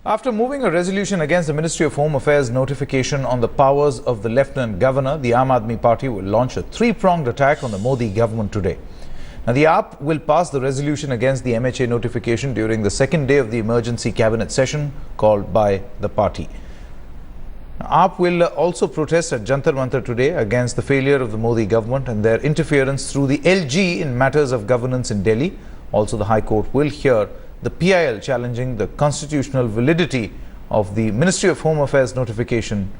After moving a resolution against the Ministry of Home Affairs notification on the powers of the Lieutenant Governor, the Aam Aadmi Party will launch a three-pronged attack on the Modi government today. Now, the AAP will pass the resolution against the MHA notification during the second day of the emergency cabinet session called by the party. Now, AAP will also protest at Jantar Mantar today against the failure of the Modi government and their interference through the LG in matters of governance in Delhi. Also, the High Court will hear the PIL challenging the constitutional validity of the Ministry of Home Affairs notification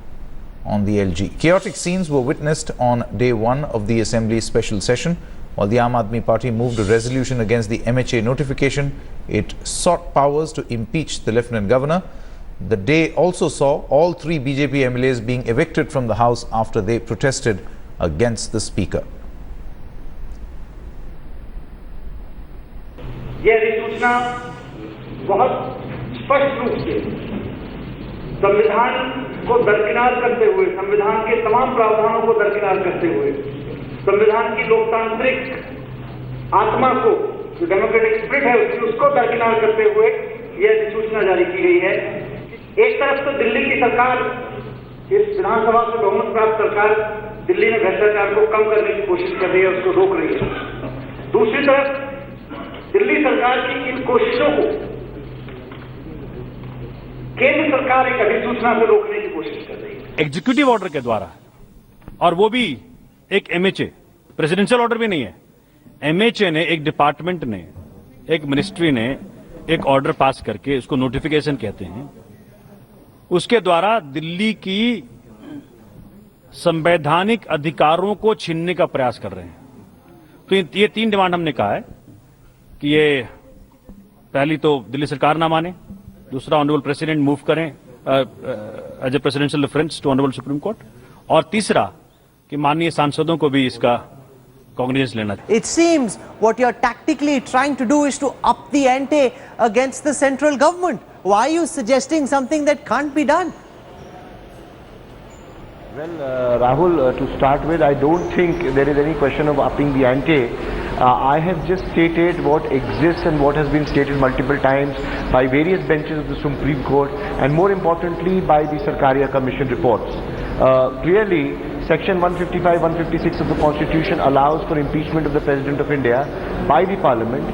on the LG. Chaotic scenes were witnessed on day one of the Assembly's special session. While the Aam Aadmi Party moved a resolution against the MHA notification, it sought powers to impeach the Lieutenant Governor. The day also saw all three BJP MLAs being evicted from the House after they protested against the Speaker. यह अधिसूचना बहुत स्पष्ट रूप से संविधान को दरकिनार करते हुए, संविधान के तमाम प्रावधानों को दरकिनार करते हुए, संविधान की लोकतांत्रिक आत्मा को, जो डेमोक्रेटिक स्पिरिट है उसको दरकिनार करते हुए यह अधिसूचना जारी की गई है। एक तरफ तो दिल्ली की सरकार, इस विधानसभा से बहुमत प्राप्त सरकार दिल्ली में भ्रष्टाचार को कम करने की कोशिश कर रही है, उसको रोक रही है। दूसरी तरफ दिल्ली सरकार की इन कोशिशों को केंद्र सरकार एक अधिसूचना से रोकने की कोशिश कर रही है, एग्जीक्यूटिव ऑर्डर के द्वारा, और वो भी एक एमएचए, प्रेसिडेंशियल ऑर्डर भी नहीं है, एमएचए ने, एक डिपार्टमेंट ने, एक मिनिस्ट्री ने एक ऑर्डर पास करके, उसको नोटिफिकेशन कहते हैं, उसके द्वारा दिल्ली की संवैधानिक अधिकारों को छीनने का प्रयास कर रहे हैं। तो ये तीन डिमांड हमने कहा है कि ये पहली तो दिल्ली सरकार ना माने, दूसरा ऑनरेबल प्रेसिडेंट मूव करें as a presidential reference to honourable supreme court, और तीसरा कि माननीय सांसदों को भी इसका कॉग्निजेंस लेना चाहिए। It seems what you're tactically trying to do is to up the ante against the central government. Why are you suggesting something that can't be done? Well, Rahul, to start with, I don't think there is any question of upping the ante. I have just stated what exists and what has been stated multiple times by various benches of the Supreme Court, and more importantly by the Sarkaria Commission reports. Clearly, Section 155, 156 of the Constitution allows for impeachment of the President of India by the Parliament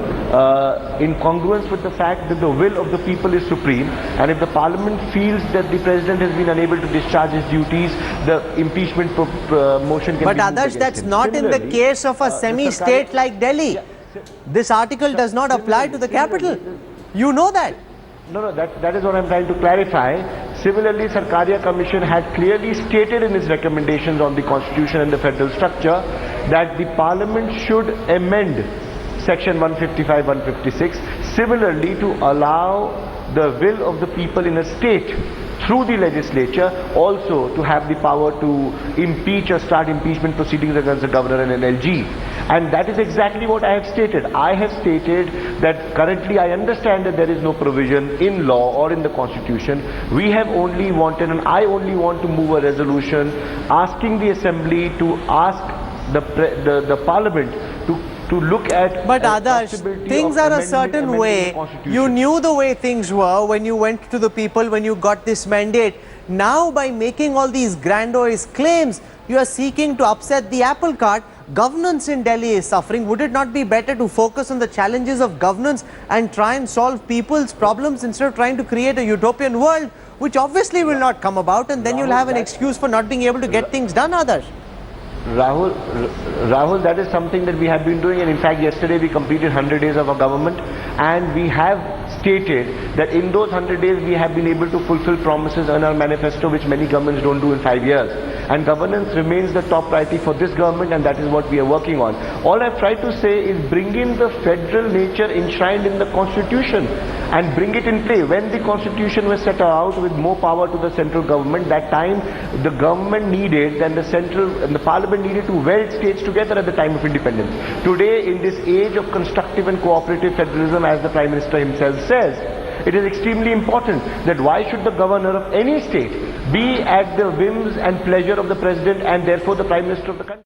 in congruence with the fact that the will of the people is supreme, and if the Parliament feels that the President has been unable to discharge his duties, the impeachment motion can but be moved others, against that's him. not in the case of a semi-state like Delhi. This article does not apply to the capital. You know that. No, that is what I'm trying to clarify. Similarly, Sarkaria Commission had clearly stated in its recommendations on the Constitution and the federal structure that the Parliament should amend Section 155, 156, similarly to allow the will of the people in a state through the legislature also to have the power to impeach or start impeachment proceedings against the governor and NLG. And that is exactly what I have stated. I have stated that currently I understand that there is no provision in law or in the Constitution. We have only wanted, and I only want to move a resolution asking the Assembly to ask the Parliament to look at. But others, things are a certain way. You knew the way things were when you went to the people, when you got this mandate. Now, by making all these grandiose claims, you are seeking to upset the apple cart. Governance in Delhi is suffering. Would it not be better to focus on the challenges of governance and try and solve people's problems instead of trying to create a utopian world, which obviously will not come about, and then you'll have an excuse for not being able to get things done, others? Rahul, that is something that we have been doing, and in fact yesterday we completed 100 days of our government, and we have stated that in those 100 days we have been able to fulfill promises in our manifesto which many governments don't do in 5 years. And governance remains the top priority for this government, and that is what we are working on. All I've tried to say is bring in the federal nature enshrined in the Constitution and bring it in play. When the Constitution was set out with more power to the central government, that time the government needed and the Parliament needed to weld states together at the time of independence. Today, in this age of constructive and cooperative federalism, as the Prime Minister himself says, it is extremely important that why should the governor of any state be at the whims and pleasure of the President and therefore the Prime Minister of the country?